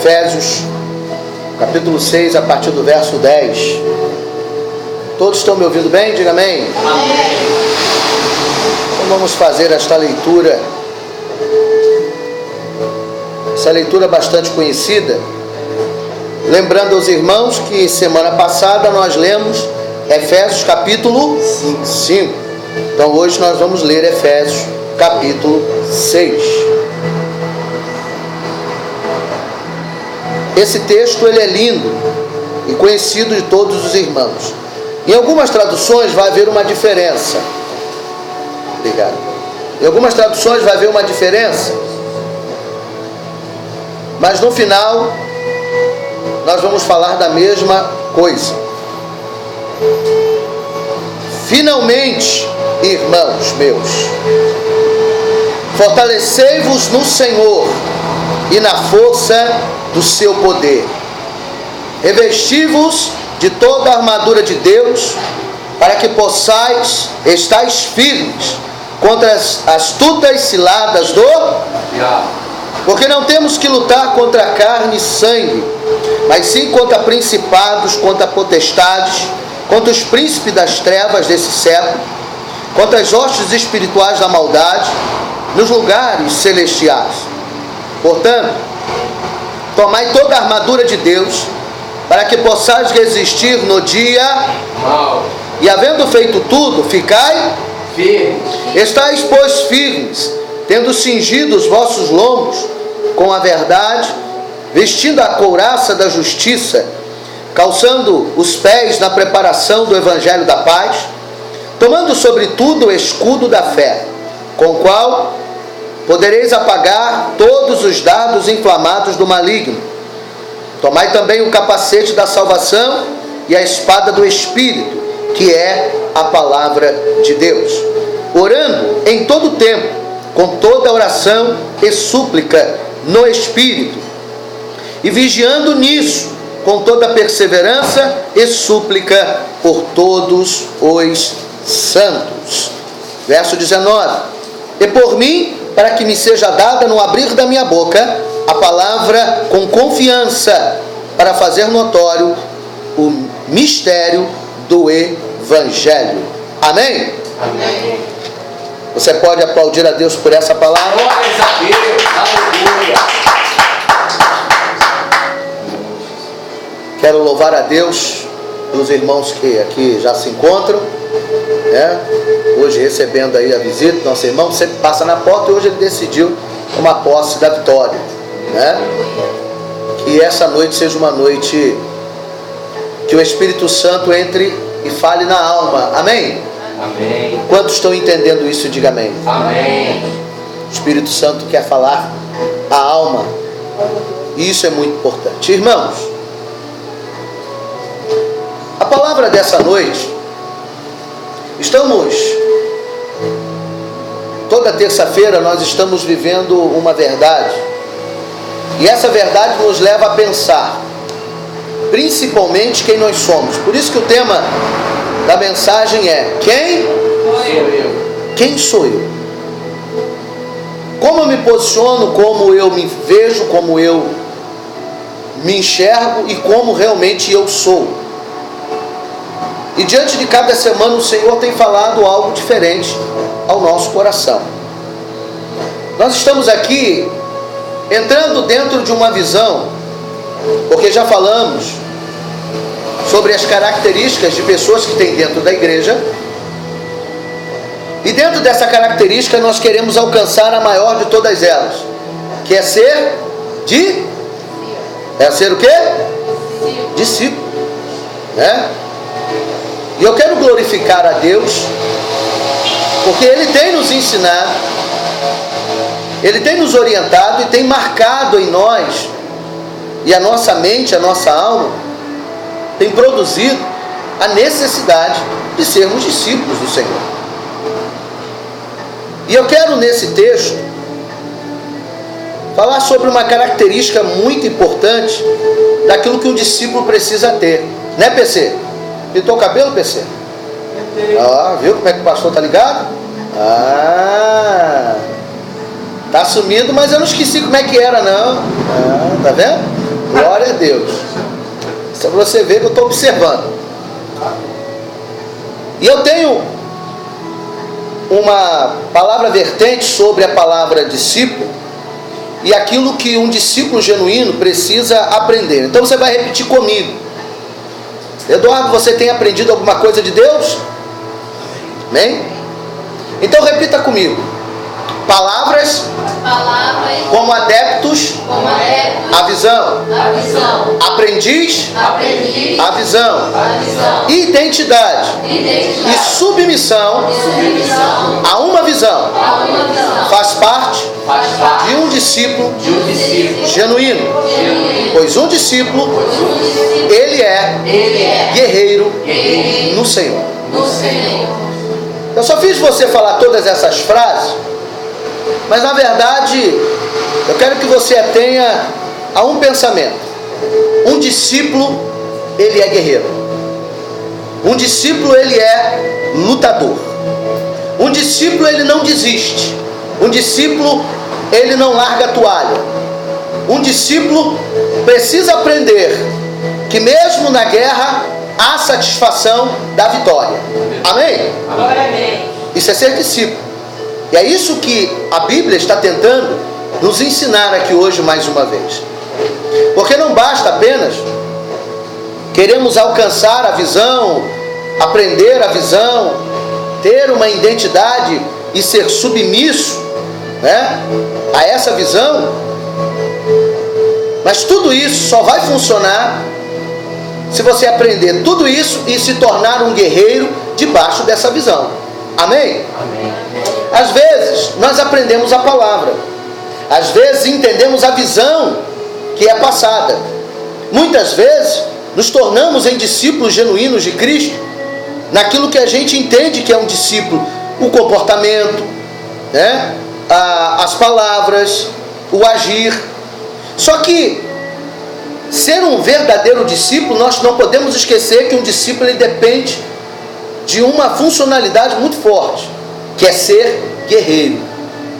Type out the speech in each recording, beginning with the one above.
Efésios, capítulo 6, a partir do verso 10. Todos estão me ouvindo bem? Diga amém. Amém. Então vamos fazer esta leitura. Essa leitura bastante conhecida. Lembrando aos irmãos que semana passada nós lemos Efésios capítulo 5. Então hoje nós vamos ler Efésios capítulo 6. Esse texto ele é lindo e conhecido de todos os irmãos. Em algumas traduções vai haver uma diferença. Obrigado. Em algumas traduções vai haver uma diferença. Mas no final nós vamos falar da mesma coisa. Finalmente, irmãos meus, fortalecei-vos no Senhor e na força do seu poder. Revesti-vos de toda a armadura de Deus, para que possais estar firmes contra as astutas ciladas do diabo. Porque não temos que lutar contra carne e sangue, mas sim contra principados, contra potestades, contra os príncipes das trevas desse século, contra as hostes espirituais da maldade nos lugares celestiais. Portanto, tomai toda a armadura de Deus, para que possais resistir no dia mal. E havendo feito tudo, ficai firmes. Estais, pois, firmes, tendo cingido os vossos lombos com a verdade, vestindo a couraça da justiça, calçando os pés na preparação do evangelho da paz, tomando sobretudo o escudo da fé, com o qual podereis apagar todos os dardos inflamados do maligno. Tomai também o capacete da salvação e a espada do Espírito, que é a palavra de Deus, orando em todo tempo, com toda oração e súplica no Espírito, e vigiando nisso, com toda perseverança e súplica por todos os santos. Verso 19. E por mim, para que me seja dada no abrir da minha boca a palavra com confiança, para fazer notório o mistério do Evangelho. Amém? Amém. Você pode aplaudir a Deus por essa palavra? Glórias a Deus, aleluia. Quero louvar a Deus pelos irmãos que aqui já se encontram, né? Hoje recebendo aí a visita do nosso irmão, sempre passa na porta, e hoje ele decidiu tomar posse da vitória, né? Que essa noite seja uma noite que o Espírito Santo entre e fale na alma. Amém? Amém. Quantos estão entendendo isso? Diga amém. Amém. O Espírito Santo quer falar a alma, e isso é muito importante. Irmãos, a palavra dessa noite, toda terça-feira nós estamos vivendo uma verdade, e essa verdade nos leva a pensar, principalmente quem nós somos. Por isso que o tema da mensagem é: quem sou eu? Quem sou eu? Como eu me posiciono, como eu me vejo, como eu me enxergo e como realmente eu sou. E diante de cada semana o Senhor tem falado algo diferente ao nosso coração. Nós estamos aqui entrando dentro de uma visão, porque já falamos sobre as características de pessoas que tem dentro da igreja, e dentro dessa característica nós queremos alcançar a maior de todas elas, que é ser o quê? Discípulo, né? E eu quero glorificar a Deus, porque Ele tem nos ensinado, Ele tem nos orientado e tem marcado em nós, e a nossa mente, a nossa alma, tem produzido a necessidade de sermos discípulos do Senhor. E eu quero nesse texto falar sobre uma característica muito importante daquilo que um discípulo precisa ter, né, PC? Pintou o cabelo, PC? Viu como é que o pastor tá ligado? Tá sumido, mas eu não esqueci como é que era, não. Tá vendo? Glória a Deus. Isso é para você ver que eu estou observando. E eu tenho uma palavra vertente sobre a palavra discípulo e aquilo que um discípulo genuíno precisa aprender. Então você vai repetir comigo. Eduardo, você tem aprendido alguma coisa de Deus? Amém? Então repita comigo. Palavras como adeptos a visão. Aprendiz a visão. Identidade e submissão a uma visão faz parte de um discípulo genuíno. Pois um discípulo, ele é guerreiro no Senhor. Eu só fiz você falar todas essas frases, mas na verdade eu quero que você tenha a um pensamento. Um discípulo, ele é guerreiro. Um discípulo, ele é lutador. Um discípulo, ele não desiste. Um discípulo, ele não larga a toalha. Um discípulo precisa aprender que mesmo na guerra há satisfação da vitória. Amém? Amém. Isso é ser discípulo. E é isso que a Bíblia está tentando nos ensinar aqui hoje mais uma vez. Porque não basta apenas queremos alcançar a visão, aprender a visão, ter uma identidade e ser submisso, né, a essa visão. Mas tudo isso só vai funcionar se você aprender tudo isso e se tornar um guerreiro debaixo dessa visão. Amém? Amém. Às vezes nós aprendemos a palavra, às vezes entendemos a visão que é passada, muitas vezes nos tornamos em discípulos genuínos de Cristo naquilo que a gente entende que é um discípulo: o comportamento, né? As palavras, o agir. Só que ser um verdadeiro discípulo, nós não podemos esquecer que um discípulo ele depende de uma funcionalidade muito forte, que é ser guerreiro.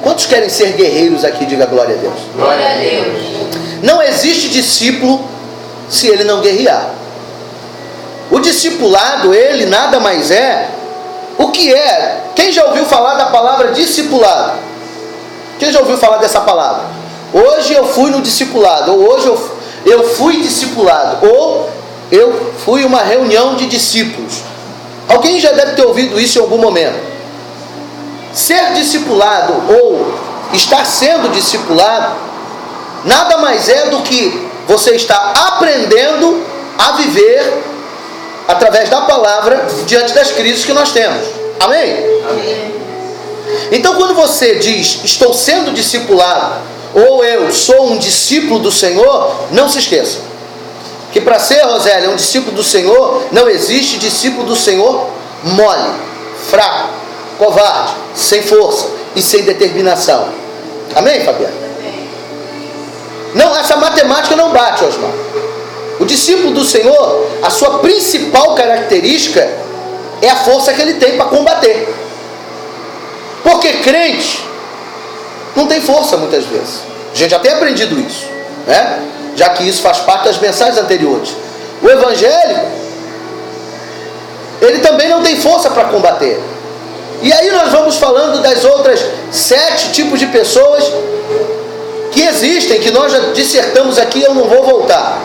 Quantos querem ser guerreiros aqui? Diga glória a Deus. Glória a Deus. Não existe discípulo se ele não guerrear. O discipulado, ele nada mais é. O que é? Quem já ouviu falar da palavra discipulado? Quem já ouviu falar dessa palavra? Hoje eu fui no discipulado, ou hoje eu fui discipulado, ou eu fui uma reunião de discípulos. Alguém já deve ter ouvido isso em algum momento. Ser discipulado ou estar sendo discipulado nada mais é do que você está aprendendo a viver através da palavra diante das crises que nós temos. Amém? Amém. Então quando você diz estou sendo discipulado ou eu sou um discípulo do Senhor, não se esqueça que para ser, Rosélia, um discípulo do Senhor, não existe discípulo do Senhor mole, fraco, covarde, sem força e sem determinação. Amém, Fabiana? Amém. Não, essa matemática não bate, Osmar. O discípulo do Senhor, a sua principal característica é a força que ele tem para combater. Porque crente não tem força muitas vezes. A gente já tem aprendido isso, né? Já que isso faz parte das mensagens anteriores. O evangélico, ele também não tem força para combater. E aí nós vamos falando das outras 7 tipos de pessoas que existem, que nós já dissertamos aqui, eu não vou voltar.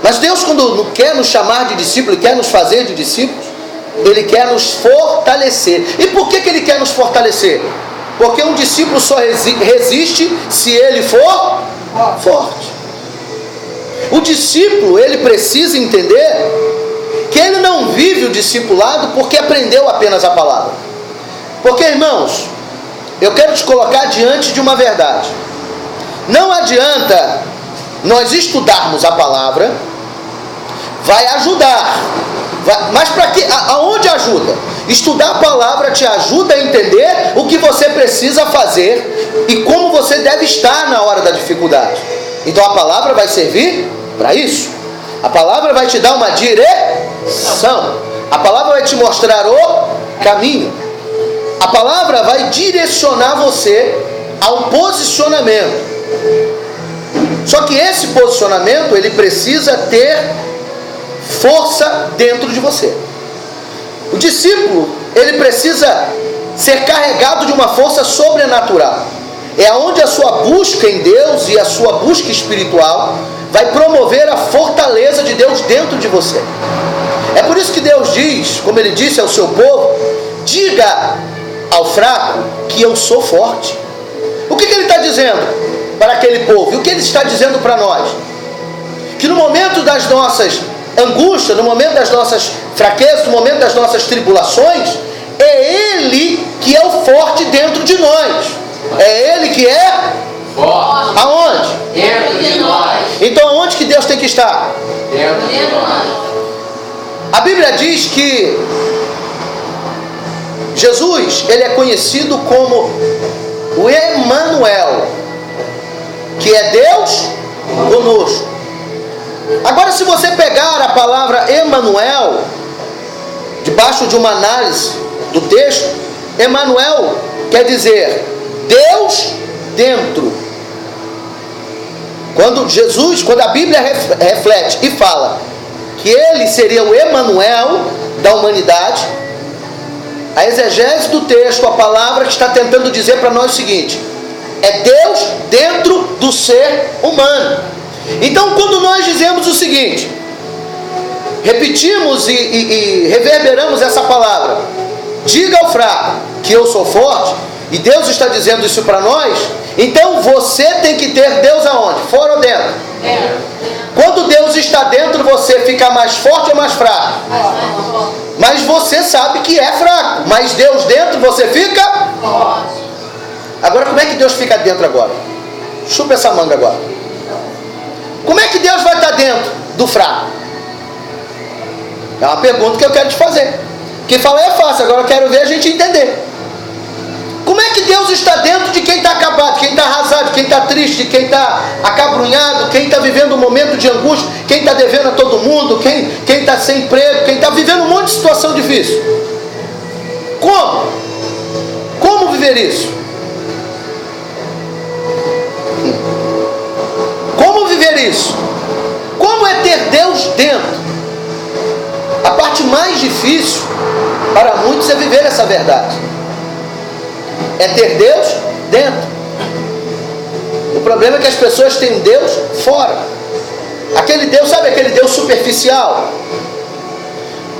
Mas Deus, quando quer nos chamar de discípulos, quer nos fazer de discípulos, Ele quer nos fortalecer. E por que Ele quer nos fortalecer? Porque um discípulo só resiste se ele for forte. O discípulo, ele precisa entender que ele não vive o discipulado porque aprendeu apenas a palavra. Porque, irmãos, eu quero te colocar diante de uma verdade. Não adianta nós estudarmos a palavra, vai ajudar, mas para que? Aonde ajuda? Estudar a palavra te ajuda a entender o que você precisa fazer e como você deve estar na hora da dificuldade. Então a palavra vai servir para isso. A palavra vai te dar uma direção. A palavra vai te mostrar o caminho. A palavra vai direcionar você ao posicionamento. Só que esse posicionamento, ele precisa ter força dentro de você. O discípulo, ele precisa ser carregado de uma força sobrenatural. É onde a sua busca em Deus e a sua busca espiritual vai promover a fortaleza de Deus dentro de você. É por isso que Deus diz, como Ele disse ao seu povo, diga ao fraco que eu sou forte. O que Ele está dizendo para aquele povo? E o que Ele está dizendo para nós? Que no momento das nossas angústias, no momento das nossas fraquezas, no momento das nossas tribulações, é Ele que é o forte dentro de nós. É Ele que é forte. Aonde? Dentro de nós. Então aonde que Deus tem que estar? Dentro de nós. A Bíblia diz que Jesus, ele é conhecido como o Emanuel, que é Deus conosco. Agora, se você pegar a palavra Emanuel, debaixo de uma análise do texto, Emanuel quer dizer Deus dentro. Quando a Bíblia reflete e fala que ele seria o Emanuel da humanidade, a exegese do texto, a palavra que está tentando dizer para nós o seguinte: é Deus dentro do ser humano. Então, quando nós dizemos o seguinte, repetimos e reverberamos essa palavra, diga ao fraco que eu sou forte, e Deus está dizendo isso para nós, então você tem que ter Deus aonde? Fora ou dentro? Quando Deus está dentro, você fica mais forte ou mais fraco? Mas você sabe que é fraco, mas Deus dentro, você fica forte. Agora, como é que Deus fica dentro agora? Chupa essa manga agora. Como é que Deus vai estar dentro do fraco? É uma pergunta que eu quero te fazer. Quem fala é fácil, agora eu quero ver a gente entender. Como é que Deus está dentro de quem está acabado, de quem está arrasado, de quem está triste, de quem está acabrunhado, quem está vivendo um momento de angústia, quem está devendo a todo mundo, quem está sem emprego, quem está vivendo um monte de situação difícil? Como? Como viver isso? Como viver isso? Como é ter Deus dentro? A parte mais difícil para muitos é viver essa verdade. É ter Deus dentro. O problema é que as pessoas têm Deus fora. Aquele Deus, sabe aquele Deus superficial?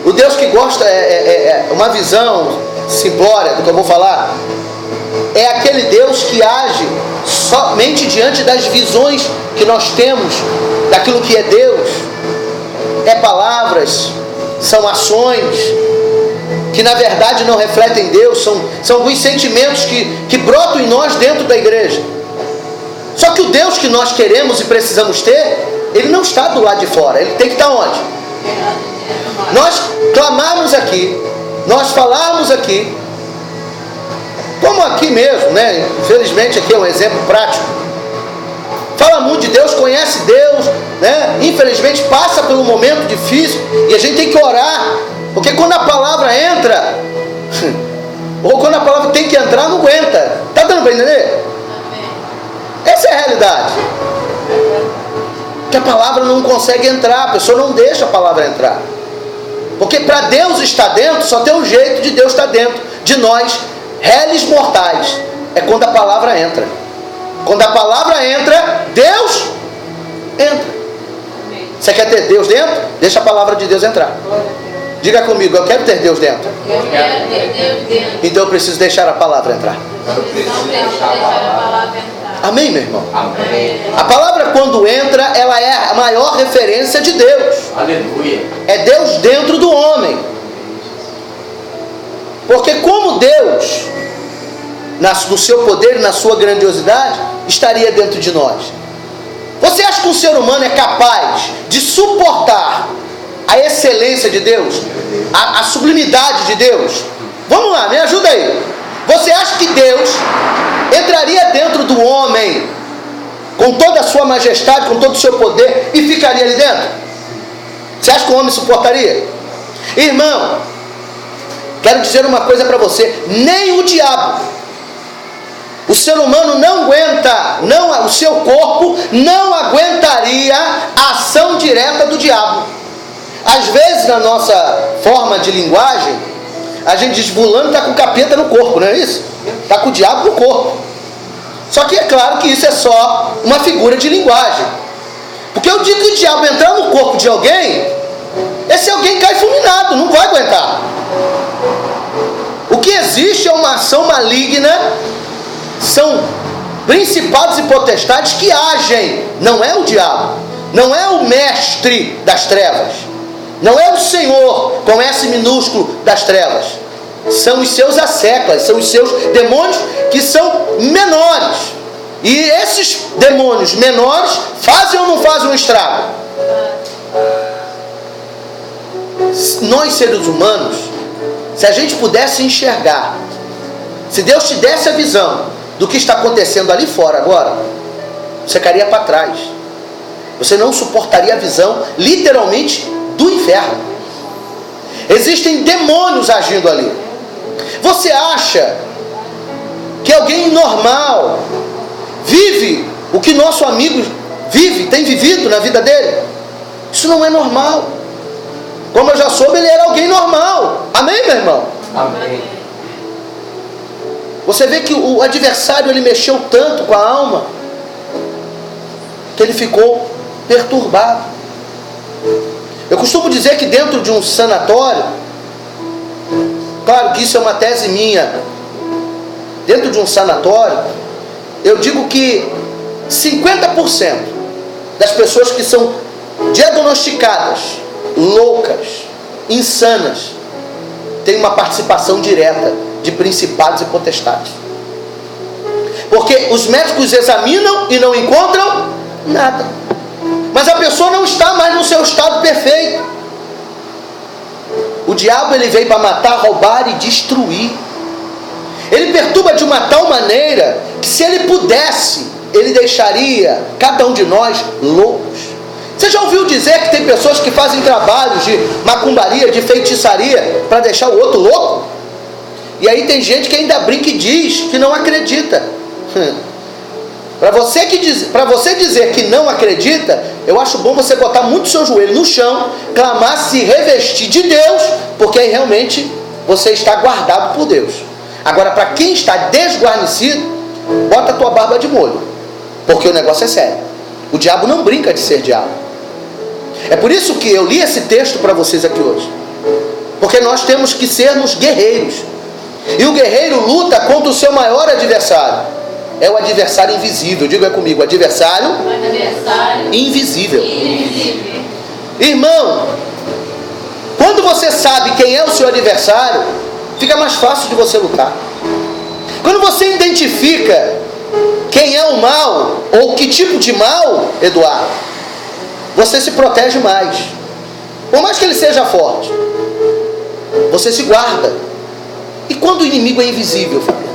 O Deus que gosta, uma visão simplória do que eu vou falar, é aquele Deus que age somente diante das visões que nós temos daquilo que é Deus. É palavras, são ações que na verdade não refletem Deus, são alguns sentimentos que brotam em nós dentro da igreja. Só que o Deus que nós queremos e precisamos ter, ele não está do lado de fora, ele tem que estar onde? Nós clamarmos aqui, nós falarmos aqui, como aqui mesmo, né? Infelizmente aqui é um exemplo prático. Fala muito de Deus, conhece Deus, né? Infelizmente passa por um momento difícil e a gente tem que orar, porque quando a palavra entra, ou quando a palavra tem que entrar, não aguenta. Está dando para entender? Essa é a realidade. Que a palavra não consegue entrar, a pessoa não deixa a palavra entrar. Porque para Deus estar dentro, só tem um jeito de Deus estar dentro de nós, réis mortais. É quando a palavra entra. Quando a palavra entra, Deus entra. Você quer ter Deus dentro? Deixa a palavra de Deus entrar. Diga comigo, eu quero ter Deus dentro. Eu quero ter Deus dentro. Então eu preciso deixar a palavra entrar. Eu preciso deixar a palavra entrar. Amém, meu irmão? Amém. A palavra, quando entra, ela é a maior referência de Deus. Aleluia. É Deus dentro do homem. Porque como Deus, no seu poder e na sua grandiosidade, estaria dentro de nós? Você acha que um ser humano é capaz de suportar a excelência de Deus? A sublimidade de Deus? Vamos lá, me ajuda aí. Você acha que Deus entraria dentro do homem com toda a sua majestade, com todo o seu poder e ficaria ali dentro? Você acha que o homem suportaria? Irmão, quero dizer uma coisa para você: nem o diabo O ser humano não aguenta, o seu corpo não aguentaria a ação direta do diabo. Às vezes, na nossa forma de linguagem, a gente diz, fulano está com capeta no corpo, não é isso? Está com o diabo no corpo. Só que é claro que isso é só uma figura de linguagem. Porque eu digo que o diabo entrar no corpo de alguém, esse alguém cai fulminado, não vai aguentar. O que existe é uma ação maligna, são principados e potestades que agem. Não é o diabo, não é o mestre das trevas, não é o Senhor com S minúsculo das trevas. São os seus asseclas, são os seus demônios que são menores. E esses demônios menores fazem ou não fazem um estrago? Nós seres humanos, se a gente pudesse enxergar, se Deus te desse a visão do que está acontecendo ali fora agora, você cairia para trás. Você não suportaria a visão, literalmente, do inferno. Existem demônios agindo ali. Você acha que alguém normal vive o que nosso amigo vive, tem vivido na vida dele? Isso não é normal. Como eu já soube, ele era alguém normal. Amém, meu irmão? Amém. Você vê que o adversário, ele mexeu tanto com a alma, que ele ficou perturbado. Eu costumo dizer que dentro de um sanatório, claro que isso é uma tese minha, dentro de um sanatório, eu digo que 50% das pessoas que são diagnosticadas loucas, insanas, tem uma participação direta de principados e potestades. Porque os médicos examinam e não encontram nada. Mas a pessoa não está mais no seu estado perfeito. O diabo, ele veio para matar, roubar e destruir. Ele perturba de uma tal maneira que, se ele pudesse, ele deixaria cada um de nós loucos. Você já ouviu dizer que tem pessoas que fazem trabalhos de macumbaria, de feitiçaria, para deixar o outro louco? E aí tem gente que ainda brinca e diz que não acredita. Para você dizer que não acredita, eu acho bom você botar muito seu joelho no chão, clamar, se revestir de Deus, porque aí realmente você está guardado por Deus. Agora, para quem está desguarnecido, bota a tua barba de molho, porque o negócio é sério. O diabo não brinca de ser diabo. É por isso que eu li esse texto para vocês aqui hoje, porque nós temos que sermos guerreiros. E o guerreiro luta contra o seu maior adversário. É o adversário invisível. Diga comigo, adversário invisível. Irmão, quando você sabe quem é o seu adversário, fica mais fácil de você lutar. Quando você identifica quem é o mal, ou que tipo de mal, Eduardo, você se protege mais. Por mais que ele seja forte, você se guarda. E quando o inimigo é invisível, Fabiano?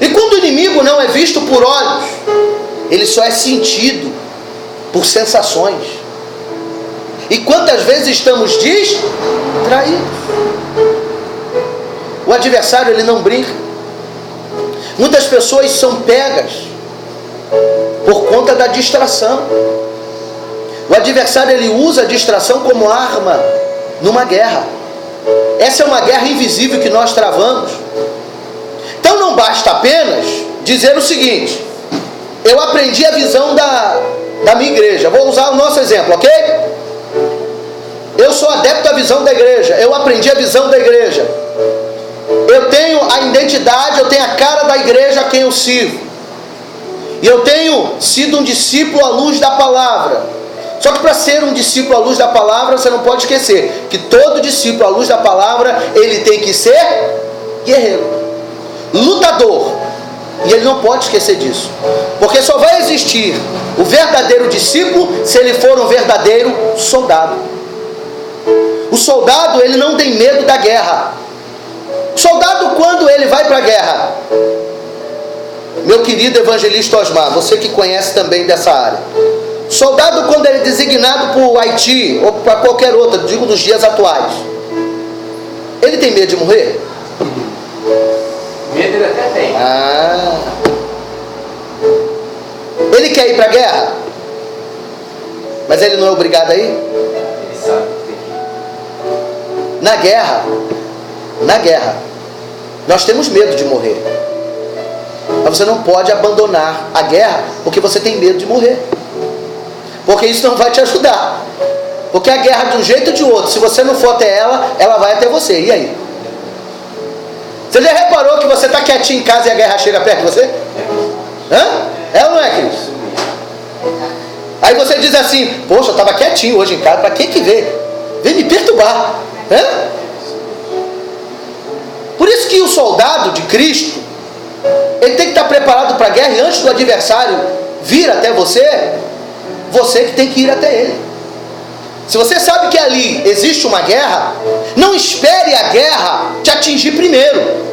E quando o inimigo não é visto por olhos, ele só é sentido por sensações. E quantas vezes estamos distraídos? O adversário, ele não brinca. Muitas pessoas são pegas por conta da distração. O adversário, ele usa a distração como arma numa guerra. Essa é uma guerra invisível que nós travamos. Então não basta apenas dizer o seguinte: eu aprendi a visão da minha igreja. Vou usar o nosso exemplo, ok? Eu sou adepto da visão da igreja. Eu aprendi a visão da igreja. Eu tenho a identidade, eu tenho a cara da igreja a quem eu sirvo. E eu tenho sido um discípulo à luz da palavra. Só que para ser um discípulo à luz da palavra, você não pode esquecer que todo discípulo à luz da palavra, ele tem que ser guerreiro, lutador. E ele não pode esquecer disso. Porque só vai existir o verdadeiro discípulo se ele for um verdadeiro soldado. O soldado, ele não tem medo da guerra. O soldado, quando ele vai para a guerra, meu querido evangelista Osmar, você que conhece também dessa área, soldado, quando ele é designado para o Haiti ou para qualquer outra, digo dos dias atuais, ele tem medo de morrer? Medo ele até tem. Ele quer ir para a guerra, mas ele não é obrigado a ir. Ele sabe que tem que ir. Na guerra, nós temos medo de morrer. Mas você não pode abandonar a guerra porque você tem medo de morrer. Porque isso não vai te ajudar. Porque a guerra, de um jeito ou de outro, se você não for até ela, ela vai até você. E aí? Você já reparou que você está quietinho em casa e a guerra chega perto de você? É ou não é, querido? Aí você diz assim: poxa, eu estava quietinho hoje em casa, para que veio? Veio me perturbar. Por isso que o soldado de Cristo, ele tem que estar preparado para a guerra, e antes do adversário vir até você, você que tem que ir até ele. Se você sabe que ali existe uma guerra, não espere a guerra te atingir primeiro.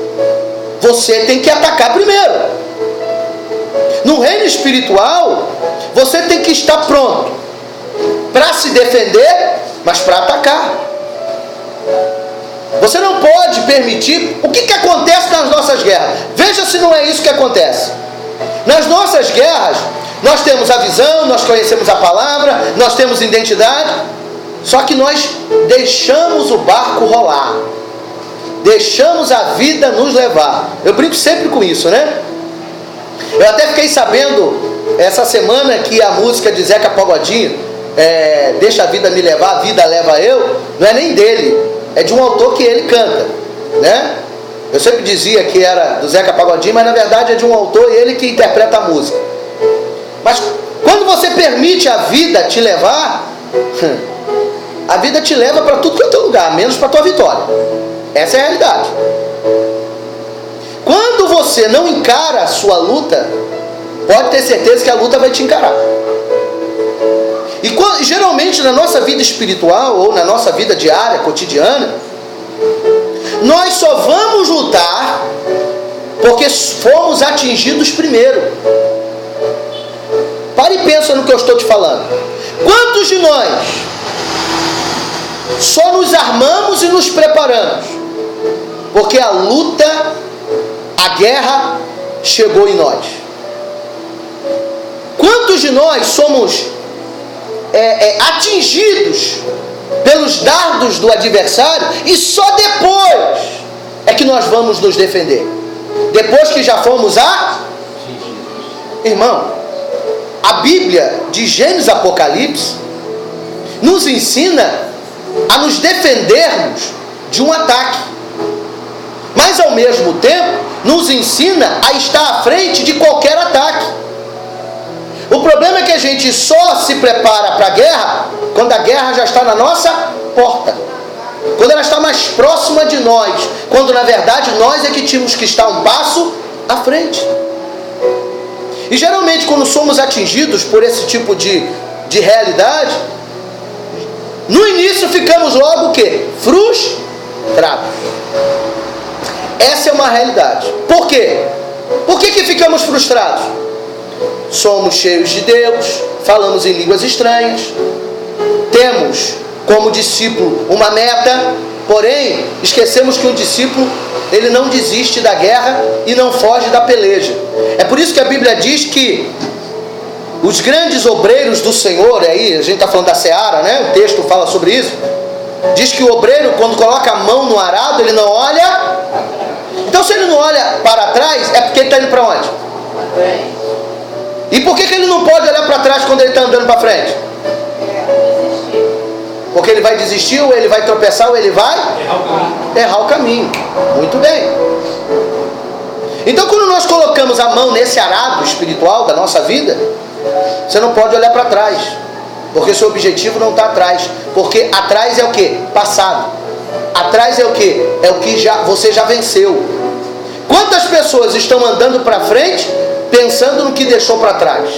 Você tem que atacar primeiro. No reino espiritual, você tem que estar pronto para se defender, mas para atacar. Você não pode permitir. O que acontece nas nossas guerras? Veja se não é isso que acontece. Nas nossas guerras, nós temos a visão, nós conhecemos a palavra, nós temos identidade, só que nós deixamos o barco rolar, deixamos a vida nos levar. Eu brinco sempre com isso, né? Eu até fiquei sabendo essa semana que a música de Zeca Pagodinho, Deixa a Vida Me Levar, a Vida Leva Eu, não é nem dele, é de um autor que ele canta, né? Eu sempre dizia que era do Zeca Pagodinho, mas na verdade é de um autor e ele que interpreta a música. Mas quando você permite a vida te levar, a vida te leva para tudo que é o teu lugar, menos para a tua vitória. Essa é a realidade. Quando você não encara a sua luta, pode ter certeza que a luta vai te encarar. E geralmente na nossa vida espiritual, ou na nossa vida diária, cotidiana, nós só vamos lutar porque fomos atingidos primeiro. Pare e pensa no que eu estou te falando. Quantos de nós só nos armamos e nos preparamos porque a luta, a guerra chegou em nós? Quantos de nós somos atingidos pelos dardos do adversário e só depois é que nós vamos nos defender? Depois que já fomos Irmão, a Bíblia de Gênesis e Apocalipse nos ensina a nos defendermos de um ataque, mas ao mesmo tempo nos ensina a estar à frente de qualquer ataque. O problema é que a gente só se prepara para a guerra quando a guerra já está na nossa porta, quando ela está mais próxima de nós, quando na verdade nós é que tínhamos que estar um passo à frente. E geralmente quando somos atingidos por esse tipo de realidade, no início ficamos logo o quê? Frustrados. Essa é uma realidade. Por quê? Por que ficamos frustrados? Somos cheios de Deus, falamos em línguas estranhas, temos como discípulo uma meta, porém esquecemos que o discípulo, ele não desiste da guerra e não foge da peleja. É por isso que a Bíblia diz que os grandes obreiros do Senhor, aí a gente está falando da seara, né? O texto fala sobre isso. Diz que o obreiro, quando coloca a mão no arado, ele não olha. Então se ele não olha para trás, é porque ele está indo para onde? E por que ele não pode olhar para trás quando ele está andando para frente? Porque ele vai desistir, ou ele vai tropeçar, ou ele vai errar o caminho. Muito bem. Então quando nós colocamos a mão nesse arado espiritual da nossa vida, você não pode olhar para trás, porque seu objetivo não está atrás. Porque atrás é o que? Passado. Atrás é o que? É o que você já venceu. Quantas pessoas estão andando para frente pensando no que deixou para trás?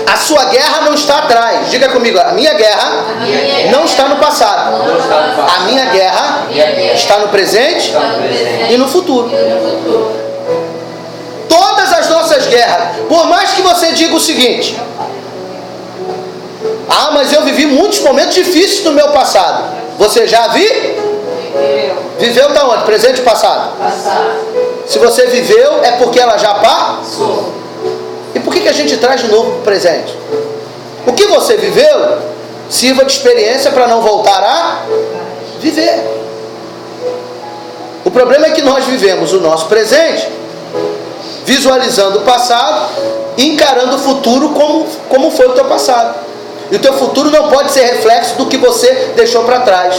A sua guerra não está atrás. Diga comigo, a minha guerra não está no passado. A minha guerra está no presente e no futuro. Todas as nossas guerras, por mais que você diga o seguinte: ah, mas eu vivi muitos momentos difíceis no meu passado. Você já viveu está onde? Presente ou passado? Se você viveu, é porque ela já passou. E por que a gente traz de novo para o presente? O que você viveu, sirva de experiência para não voltar a viver. O problema é que nós vivemos o nosso presente, visualizando o passado e encarando o futuro como foi o teu passado. E o teu futuro não pode ser reflexo do que você deixou para trás.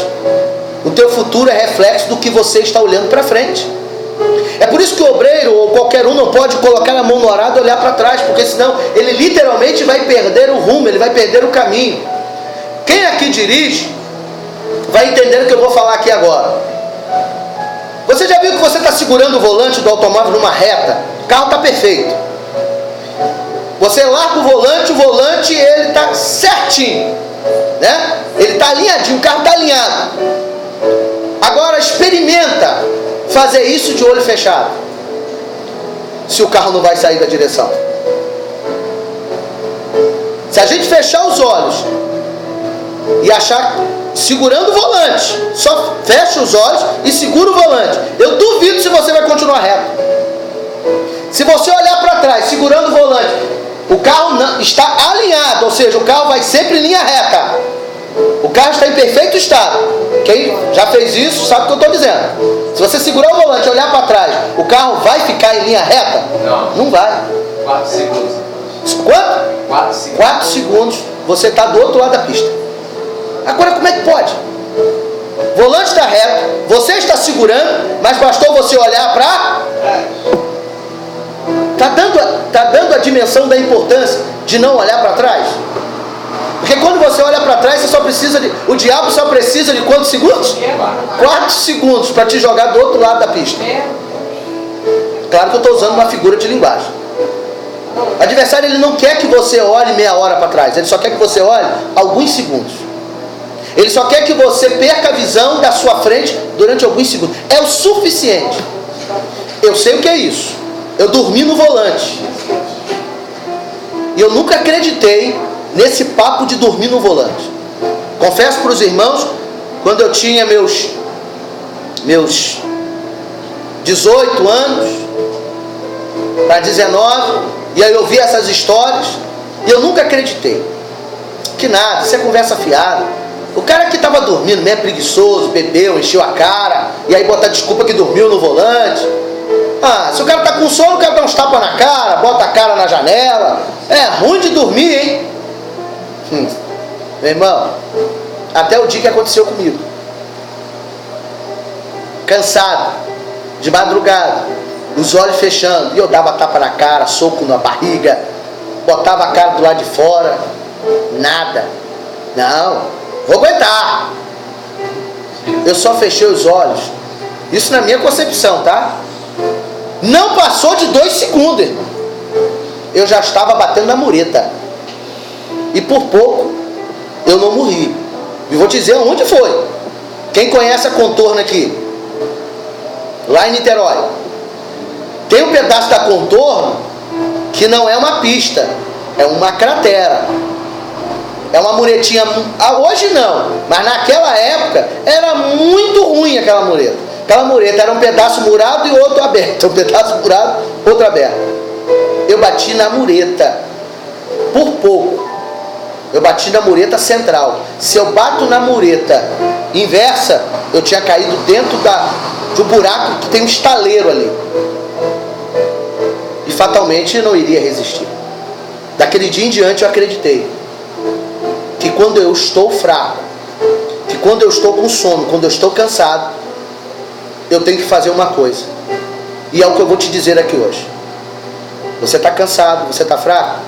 O teu futuro é reflexo do que você está olhando para frente. É por isso que o obreiro ou qualquer um não pode colocar a mão no arado e olhar para trás, porque senão ele literalmente vai perder o rumo, ele vai perder o caminho. Quem aqui dirige vai entender o que eu vou falar aqui agora. Você já viu que você está segurando o volante do automóvel numa reta? O carro está perfeito. Você larga o volante ele está certinho, né? Ele está alinhadinho, o carro está alinhado. Agora experimenta fazer isso de olho fechado, se o carro não vai sair da direção. Se a gente fechar os olhos e achar, segurando o volante, só fecha os olhos e segura o volante, eu duvido se você vai continuar reto. Se você olhar para trás segurando o volante, o carro não, está alinhado, ou seja, o carro vai sempre em linha reta. O carro está em perfeito estado. Quem já fez isso sabe o que eu estou dizendo. Se você segurar o volante e olhar para trás, o carro vai ficar em linha reta? Não vai. 4 segundos. Quanto? 4 segundos. 4 segundos você está do outro lado da pista. Agora como é que pode? O volante está reto, você está segurando, mas bastou você olhar para... Está dando a dimensão da importância de não olhar para trás? Porque quando você olha para trás, você só precisa de... O diabo só precisa de quantos segundos? 4 segundos para te jogar do outro lado da pista. Claro que eu estou usando uma figura de linguagem. O adversário, ele não quer que você olhe meia hora para trás. Ele só quer que você olhe alguns segundos. Ele só quer que você perca a visão da sua frente durante alguns segundos. É o suficiente. Eu sei o que é isso. Eu dormi no volante. E eu nunca acreditei nesse papo de dormir no volante. Confesso para os irmãos, quando eu tinha meus 18 anos para 19, e aí eu vi essas histórias, e eu nunca acreditei. Que nada, isso é conversa fiada. O cara que estava dormindo, meio preguiçoso, bebeu, encheu a cara, e aí bota a desculpa que dormiu no volante. Se o cara está com sono, o cara dá uns tapas na cara, bota a cara na janela. É ruim de dormir, hein? Meu irmão, até o dia que aconteceu comigo. Cansado, de madrugada, os olhos fechando, e eu dava tapa na cara, soco na barriga, botava a cara do lado de fora, nada. Não, vou aguentar. Eu só fechei os olhos. Isso na minha concepção, tá? Não passou de 2 segundos, irmão. Eu já estava batendo na mureta. E por pouco eu não morri. E vou dizer onde foi. Quem conhece a Contorno aqui? Lá em Niterói. Tem um pedaço da Contorno que não é uma pista, é uma cratera. É uma muretinha. Hoje não, mas naquela época era muito ruim aquela mureta. Aquela mureta era um pedaço murado e outro aberto. Um pedaço murado, outro aberto. Eu bati na mureta. Por pouco. Eu bati na mureta central. Se eu bato na mureta inversa, eu tinha caído dentro de um buraco que tem um estaleiro ali. E fatalmente eu não iria resistir. Daquele dia em diante eu acreditei que quando eu estou fraco, que quando eu estou com sono, quando eu estou cansado, eu tenho que fazer uma coisa. E é o que eu vou te dizer aqui hoje. Você está cansado, você está fraco?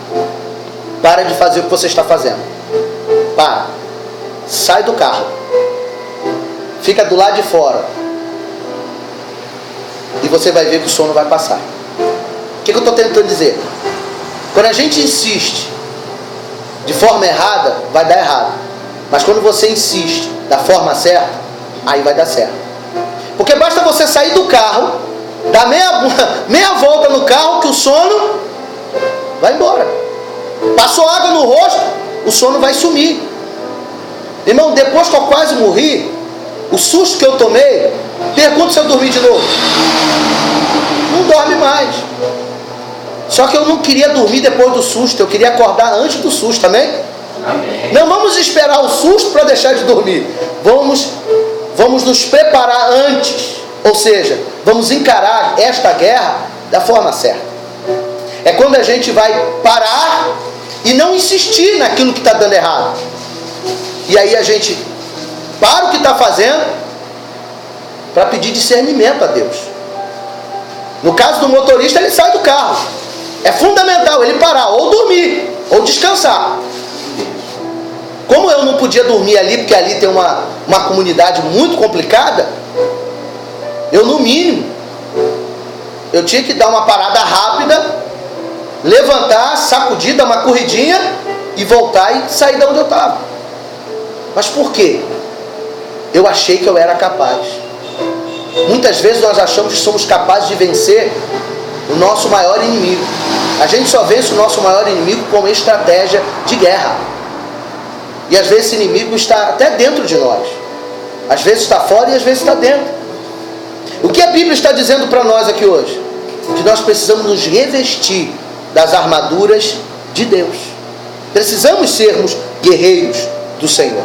Para de fazer o que você está fazendo. Para. Sai do carro. Fica do lado de fora. E você vai ver que o sono vai passar. O que eu estou tentando dizer? Quando a gente insiste de forma errada, vai dar errado. Mas quando você insiste da forma certa, aí vai dar certo. Porque basta você sair do carro, dar meia volta no carro, que o sono vai embora. Passou água no rosto, o sono vai sumir. Irmão, depois que eu quase morri, o susto que eu tomei, pergunto se eu dormi de novo. Não dorme mais. Só que eu não queria dormir depois do susto, eu queria acordar antes do susto, amém? Amém. Não vamos esperar o susto para deixar de dormir. Vamos nos preparar antes. Ou seja, vamos encarar esta guerra da forma certa. É quando a gente vai parar e não insistir naquilo que está dando errado. E aí a gente para o que está fazendo para pedir discernimento a Deus. No caso do motorista, ele sai do carro. É fundamental ele parar, ou dormir, ou descansar. Como eu não podia dormir ali, porque ali tem uma comunidade muito complicada, eu no mínimo, eu tinha que dar uma parada rápida, levantar, sacudir, dar uma corridinha e voltar e sair de onde eu estava. Mas por quê? Eu achei que eu era capaz. Muitas vezes nós achamos que somos capazes de vencer o nosso maior inimigo. A gente só vence o nosso maior inimigo com uma estratégia de guerra. E às vezes esse inimigo está até dentro de nós. Às vezes está fora e às vezes está dentro. O que a Bíblia está dizendo para nós aqui hoje? Que nós precisamos nos revestir das armaduras de Deus. Precisamos sermos guerreiros do Senhor.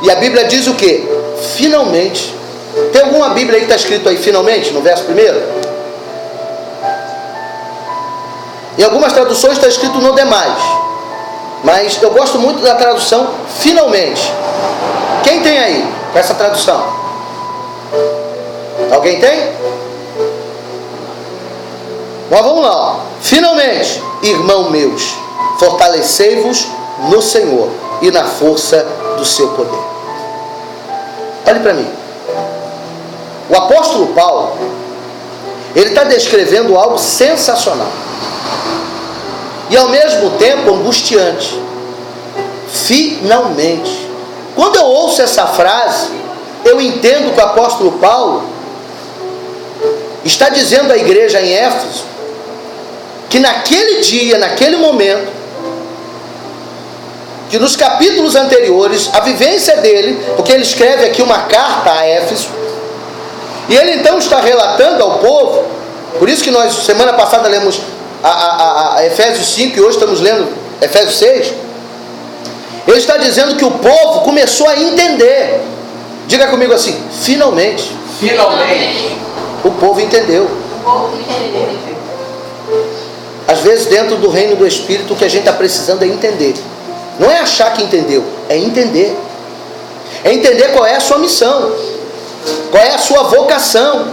E a Bíblia diz o quê? Finalmente. Tem alguma Bíblia aí que está escrito aí finalmente, no verso 1? Em algumas traduções está escrito no demais. Mas eu gosto muito da tradução finalmente. Quem tem aí essa tradução? Alguém tem? Mas vamos lá, ó. Finalmente, irmãos meus, fortalecei-vos no Senhor e na força do seu poder. Olhe para mim. O apóstolo Paulo, ele está descrevendo algo sensacional e ao mesmo tempo angustiante. Finalmente. Quando eu ouço essa frase, eu entendo que o apóstolo Paulo está dizendo à igreja em Éfeso que naquele dia, naquele momento, que nos capítulos anteriores, a vivência dele, porque ele escreve aqui uma carta a Éfeso, e ele então está relatando ao povo, por isso que nós semana passada lemos a Efésios 5 e hoje estamos lendo Efésios 6, ele está dizendo que o povo começou a entender. Diga comigo assim, finalmente. Finalmente. O povo entendeu. Às vezes dentro do reino do Espírito o que a gente está precisando é entender. Não é achar que entendeu, é entender. É entender qual é a sua missão, qual é a sua vocação,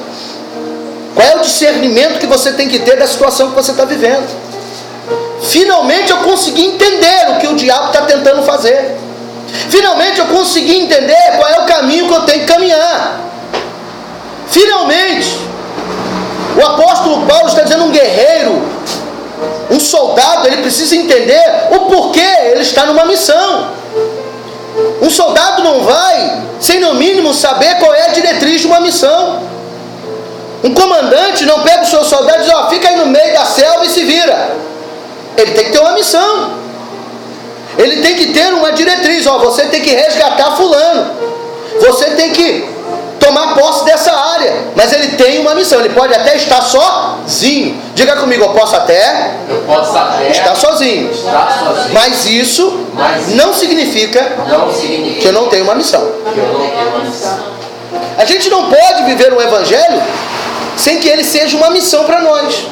qual é o discernimento que você tem que ter da situação que você está vivendo. Finalmente eu consegui entender o que o diabo está tentando fazer. Finalmente eu consegui entender qual é o caminho que eu tenho que caminhar. Finalmente, o apóstolo Paulo está dizendo, um guerreiro, um soldado, ele precisa entender o porquê ele está numa missão. Um soldado não vai sem no mínimo saber qual é a diretriz de uma missão. Um comandante não pega o seu soldado e diz, ó, fica aí no meio da selva e se vira. Ele tem que ter uma missão. Ele tem que ter uma diretriz, ó, você tem que resgatar fulano. Você tem que tomar posse dessa área. Mas ele tem uma missão, ele pode até estar sozinho. Diga comigo, eu posso até estar sozinho. Mas isso não significa que eu não tenho uma missão. A gente não pode viver um evangelho sem que ele seja uma missão para nós.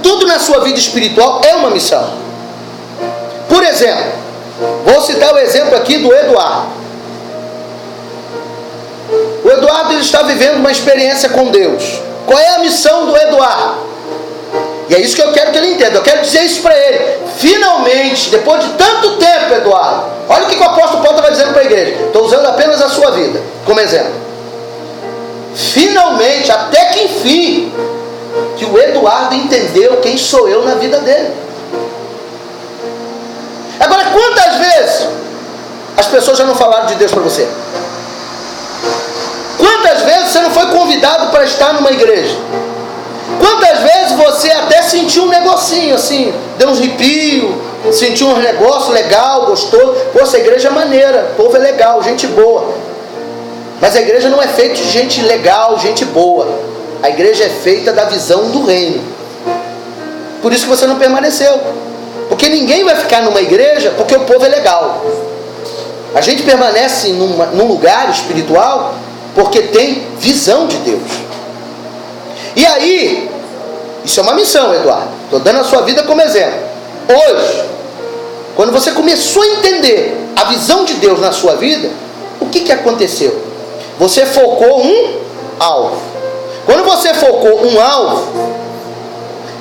Tudo na sua vida espiritual é uma missão. Por exemplo, vou citar o exemplo aqui do Eduardo. O Eduardo, ele está vivendo uma experiência com Deus. Qual é a missão do Eduardo? E é isso que eu quero que ele entenda. Eu quero dizer isso para ele. Finalmente, depois de tanto tempo, Eduardo, olha o que o apóstolo Paulo estava dizendo para a igreja. Estou usando apenas a sua vida como exemplo. Finalmente, até que enfim, que o Eduardo entendeu quem sou eu na vida dele. Agora, quantas vezes as pessoas já não falaram de Deus para você? Quantas vezes você não foi convidado para estar numa igreja? Quantas vezes você até sentiu um negocinho assim, deu uns arrepios, sentiu um negócio legal, gostoso? Pô, essa igreja é maneira, o povo é legal, gente boa. Mas a igreja não é feita de gente legal, gente boa. A igreja é feita da visão do reino. Por isso que você não permaneceu. Porque ninguém vai ficar numa igreja porque o povo é legal. A gente permanece num lugar espiritual porque tem visão de Deus. E aí, isso é uma missão, Eduardo. Estou dando a sua vida como exemplo. Hoje, quando você começou a entender a visão de Deus na sua vida, o que aconteceu? Você focou um alvo. Quando você focou um alvo,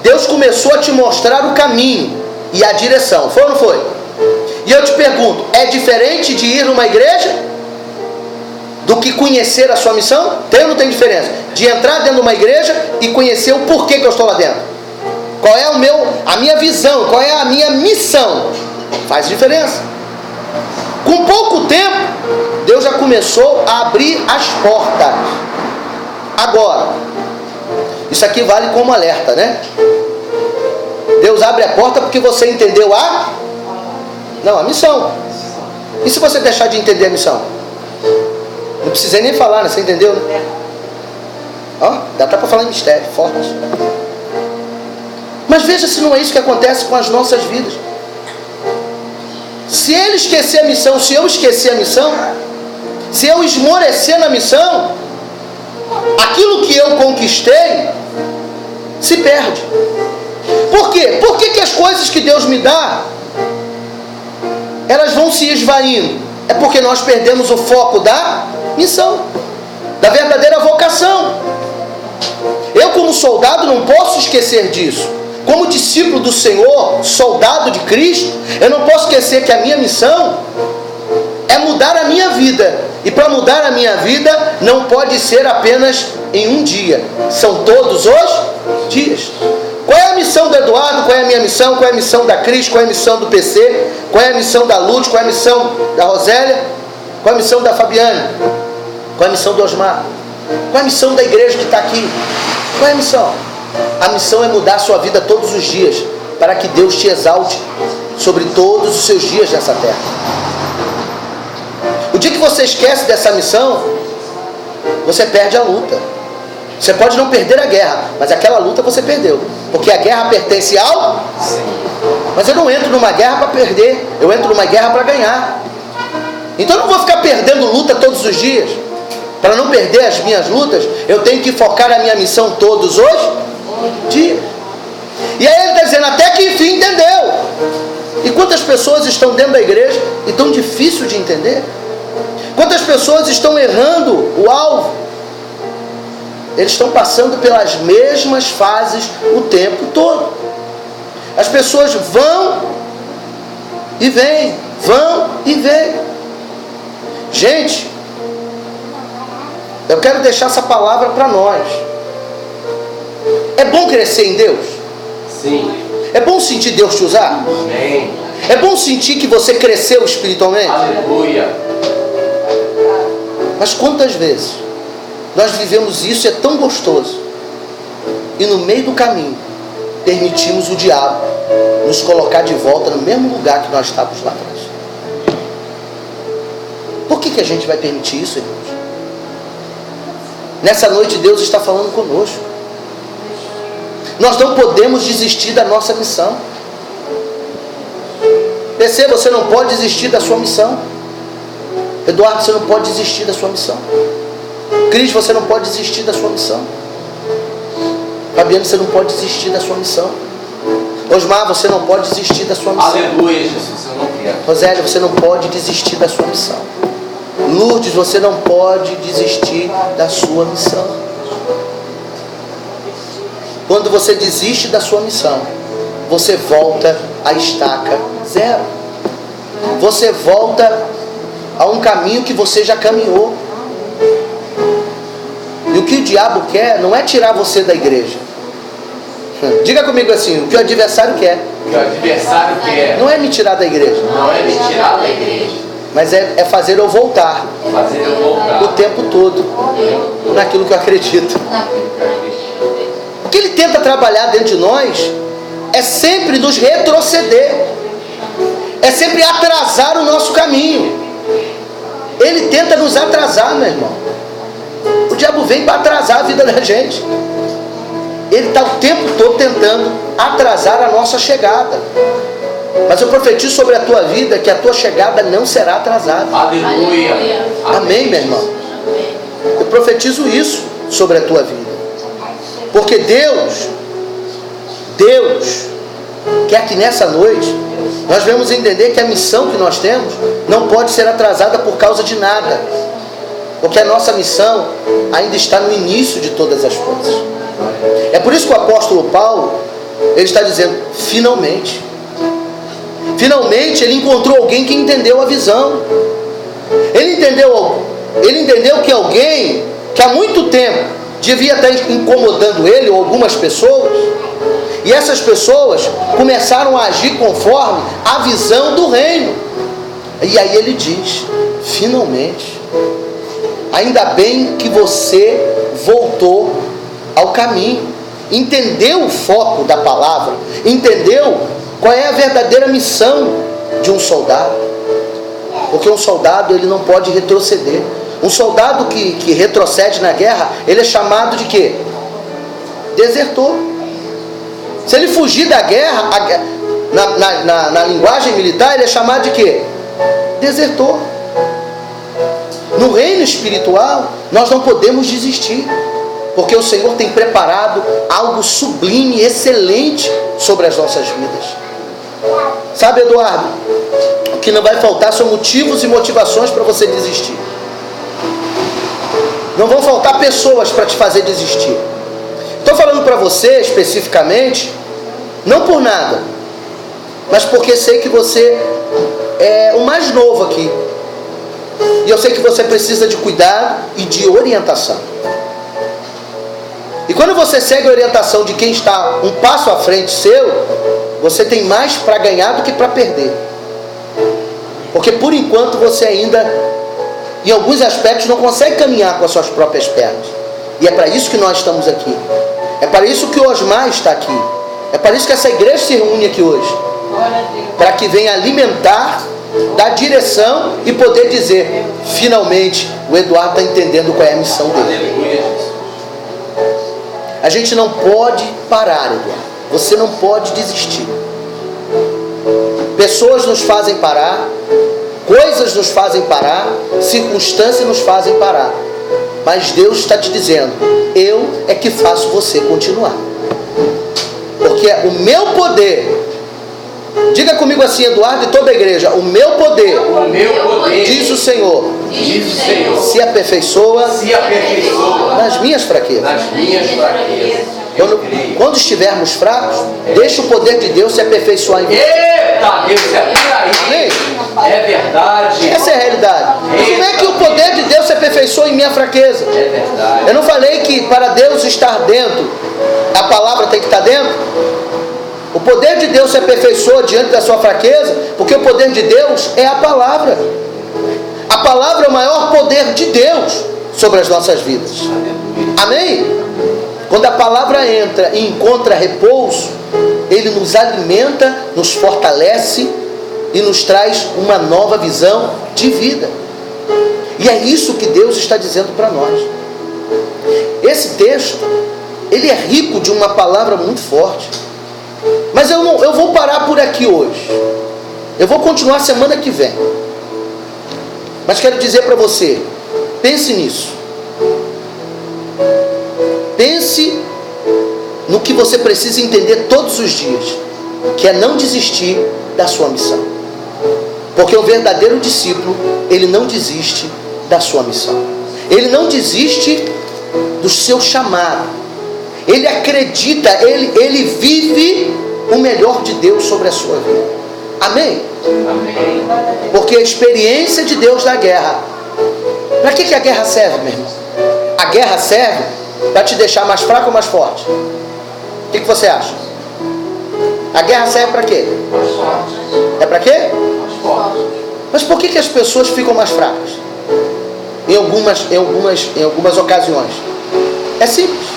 Deus começou a te mostrar o caminho e a direção. Foi ou não foi? E eu te pergunto, é diferente de ir numa igreja do que conhecer a sua missão? Tem ou não tem diferença? De entrar dentro de uma igreja e conhecer o porquê que eu estou lá dentro. Qual é a minha visão? Qual é a minha missão? Faz diferença. Com pouco tempo, Deus já começou a abrir as portas. Agora, isso aqui vale como alerta, né? Deus abre a porta porque você entendeu a missão. E se você deixar de entender a missão? Não precisei nem falar, né? Você entendeu, né? Ó, dá até para falar em mistério, forte. Mas veja se não é isso que acontece com as nossas vidas. Se ele esquecer a missão, se eu esquecer a missão, se eu esmorecer na missão, aquilo que eu conquistei se perde. Por quê? Por que as coisas que Deus me dá, elas vão se esvaindo? É porque nós perdemos o foco da missão, da verdadeira vocação. Eu, como soldado, não posso esquecer disso. Como discípulo do Senhor, soldado de Cristo, eu não posso esquecer que a minha missão é mudar a minha vida. E para mudar a minha vida, não pode ser apenas em um dia. São todos os dias. Qual é a missão do Eduardo? Qual é a minha missão? Qual é a missão da Cris? Qual é a missão do PC? Qual é a missão da Lúcia? Qual é a missão da Rosélia? Qual é a missão da Fabiane? Qual é a missão do Osmar? Qual é a missão da igreja que está aqui? Qual é a missão? A missão é mudar a sua vida todos os dias, para que Deus te exalte sobre todos os seus dias nessa terra. O dia que você esquece dessa missão, você perde a luta. Você pode não perder a guerra, mas aquela luta você perdeu, porque a guerra pertence ao... Mas eu não entro numa guerra para perder, eu entro numa guerra para ganhar. Então eu não vou ficar perdendo luta todos os dias. Para não perder as minhas lutas, eu tenho que focar a minha missão todos os dias. E aí ele está dizendo, até que enfim entendeu. E quantas pessoas estão dentro da igreja e tão difícil de entender? Quantas pessoas estão errando o alvo? Eles estão passando pelas mesmas fases o tempo todo. As pessoas vão e vêm, vão e vêm. Gente, eu quero deixar essa palavra para nós. É bom crescer em Deus? Sim. É bom sentir Deus te usar? Amém. É bom sentir que você cresceu espiritualmente? Aleluia. Mas quantas vezes nós vivemos isso e é tão gostoso, e no meio do caminho permitimos o diabo nos colocar de volta no mesmo lugar que nós estávamos lá atrás? Por que a gente vai permitir isso, irmãos? Nessa noite Deus está falando conosco. Nós não podemos desistir da nossa missão. PC, você não pode desistir da sua missão. Eduardo, você não pode desistir da sua missão. Cris, você não pode desistir da sua missão. Fabiano, você não pode desistir da sua missão. Osmar, você não pode desistir da sua missão. Aleluia, Jesus, eu não quero. Rosélia, você não pode desistir da sua missão. Lourdes, você não pode desistir da sua missão. Quando você desiste da sua missão, você volta à estaca zero. Você volta a um caminho que você já caminhou. E o que o diabo quer não é tirar você da igreja. Diga comigo assim, o que o adversário quer. O que o adversário quer. Não é me tirar da igreja. Não é me tirar da igreja. Mas é fazer eu voltar. Fazer eu voltar. O tempo todo. Naquilo que eu acredito. O que ele tenta trabalhar dentro de nós é sempre nos retroceder. É sempre atrasar o nosso caminho. Ele tenta nos atrasar, meu irmão. O diabo vem para atrasar a vida da gente. ele está o tempo todo tentando atrasar a nossa chegada. Mas eu profetizo sobre a tua vida que a tua chegada não será atrasada. Aleluia. Amém, meu irmão? Eu profetizo isso sobre a tua vida. Porque Deus quer que nessa noite nós venhamos entender que a missão que nós temos não pode ser atrasada por causa de nada. Porque a nossa missão ainda está no início de todas as coisas. É por isso que o apóstolo Paulo, ele está dizendo, finalmente ele encontrou alguém que entendeu a visão. Ele entendeu que alguém que há muito tempo devia estar incomodando ele ou algumas pessoas, e essas pessoas começaram a agir conforme a visão do reino. E aí ele diz, finalmente, ainda bem que você voltou ao caminho, entendeu o foco da palavra, entendeu qual é a verdadeira missão de um soldado. Porque um soldado, ele não pode retroceder. Um soldado que retrocede na guerra, ele é chamado de quê? Desertor. Se ele fugir da guerra, na linguagem militar, ele é chamado de quê? Desertor. No reino espiritual, nós não podemos desistir, porque o Senhor tem preparado algo sublime, excelente sobre as nossas vidas. Sabe, Eduardo, o que não vai faltar são motivos e motivações para você desistir. Não vão faltar pessoas para te fazer desistir. Estou falando para você especificamente, não por nada, mas porque sei que você é o mais novo aqui. E eu sei que você precisa de cuidado e de orientação. E quando você segue a orientação de quem está um passo à frente seu, você tem mais para ganhar do que para perder. Porque por enquanto você ainda, em alguns aspectos, não consegue caminhar com as suas próprias pernas. E é para isso que nós estamos aqui. É para isso que o Osmar está aqui. É para isso que essa igreja se reúne aqui hoje. Para que venha alimentar, dar direção e poder dizer, finalmente, o Eduardo está entendendo qual é a missão dele. A gente não pode parar, Eduardo. Você não pode desistir. Pessoas nos fazem parar, coisas nos fazem parar, circunstâncias nos fazem parar. Mas Deus está te dizendo, eu é que faço você continuar. Porque o meu poder, diga comigo assim, Eduardo e toda a igreja, o meu poder, diz o Senhor, se aperfeiçoa nas minhas fraquezas. Quando estivermos fracos, deixa o poder de Deus se aperfeiçoar em você. Eita, Deus, amém? É verdade. Essa é a realidade. Como é que o poder de Deus se aperfeiçoa em minha fraqueza? É verdade. Eu não falei que para Deus estar dentro, a palavra tem que estar dentro? O poder de Deus se aperfeiçoa diante da sua fraqueza, porque o poder de Deus é a palavra. A palavra é o maior poder de Deus sobre as nossas vidas. Amém? Quando a palavra entra e encontra repouso, ele nos alimenta, nos fortalece e nos traz uma nova visão de vida. E é isso que Deus está dizendo para nós. Esse texto, ele é rico de uma palavra muito forte. Mas eu vou parar por aqui hoje. Eu vou continuar semana que vem. Mas quero dizer para você, pense nisso. Pense no que você precisa entender todos os dias, que é não desistir da sua missão. Porque o verdadeiro discípulo, ele não desiste da sua missão. Ele não desiste do seu chamado. Ele acredita, ele vive o melhor de Deus sobre a sua vida. Amém? Amém. Porque a experiência de Deus na guerra. Para que a guerra serve, meu irmão? A guerra serve para te deixar mais fraco ou mais forte? O que você acha? A guerra serve para quê? É para quê? Mas por que as pessoas ficam mais fracas? Em algumas ocasiões. É simples.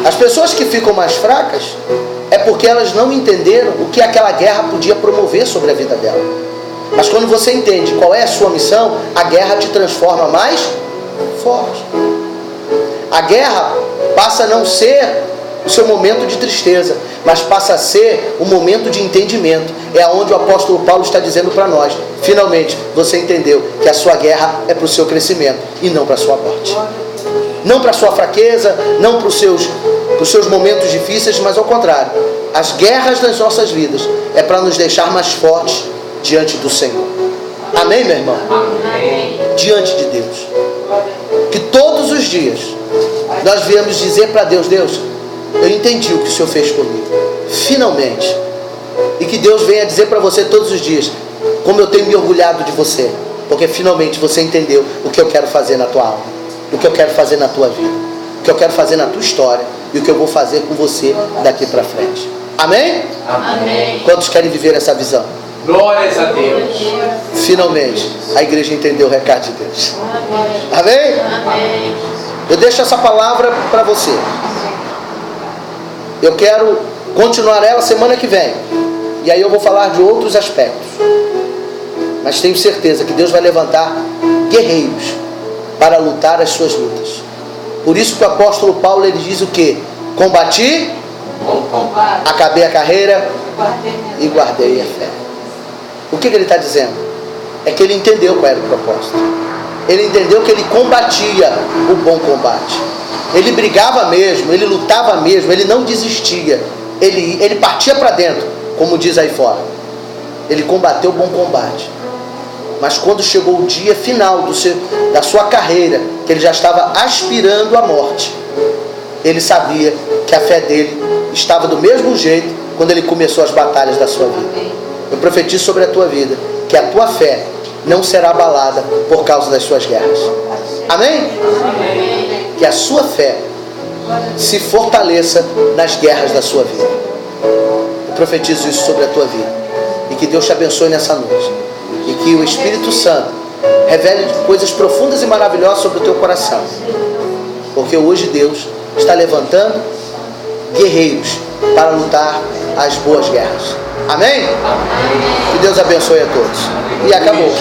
As pessoas que ficam mais fracas é porque elas não entenderam o que aquela guerra podia promover sobre a vida dela. Mas quando você entende qual é a sua missão, a guerra te transforma mais forte. A guerra passa a não ser o seu momento de tristeza, mas passa a ser um momento de entendimento. É onde o apóstolo Paulo está dizendo para nós: finalmente você entendeu que a sua guerra é para o seu crescimento e não para a sua morte, não para a sua fraqueza, não para os seus momentos difíceis, mas ao contrário, as guerras das nossas vidas é para nos deixar mais fortes diante do Senhor. Amém, meu irmão? Amém. Diante de Deus, que todos os dias nós viemos dizer para Deus: Deus, eu entendi o que o Senhor fez comigo, finalmente. E que Deus venha dizer para você todos os dias: como eu tenho me orgulhado de você, porque finalmente você entendeu o que eu quero fazer na tua alma, o que eu quero fazer na tua vida, o que eu quero fazer na tua história e o que eu vou fazer com você daqui para frente. Amém? Amém. Quantos querem viver essa visão? Glórias a Deus. Finalmente a igreja entendeu o recado de Deus. Amém? Amém. Eu deixo essa palavra para você. Eu quero continuar ela semana que vem. E aí eu vou falar de outros aspectos. Mas tenho certeza que Deus vai levantar guerreiros para lutar as suas lutas. Por isso que o apóstolo Paulo, ele diz o quê? Combati, acabei a carreira e guardei a fé. O que ele está dizendo? É que ele entendeu qual era o propósito. Ele entendeu que ele combatia o bom combate. Ele brigava mesmo, ele lutava mesmo, ele não desistia. Ele partia para dentro, como diz aí fora. Ele combateu o bom combate. Mas quando chegou o dia final da sua carreira, que ele já estava aspirando à morte, ele sabia que a fé dele estava do mesmo jeito quando ele começou as batalhas da sua vida. Eu profetizo sobre a tua vida que a tua fé não será abalada por causa das suas guerras. Amém? Amém. Que a sua fé se fortaleça nas guerras da sua vida. Eu profetizo isso sobre a tua vida. E que Deus te abençoe nessa noite. E que o Espírito Santo revele coisas profundas e maravilhosas sobre o teu coração. Porque hoje Deus está levantando guerreiros para lutar as boas guerras. Amém? Amém. Que Deus abençoe a todos. E acabou.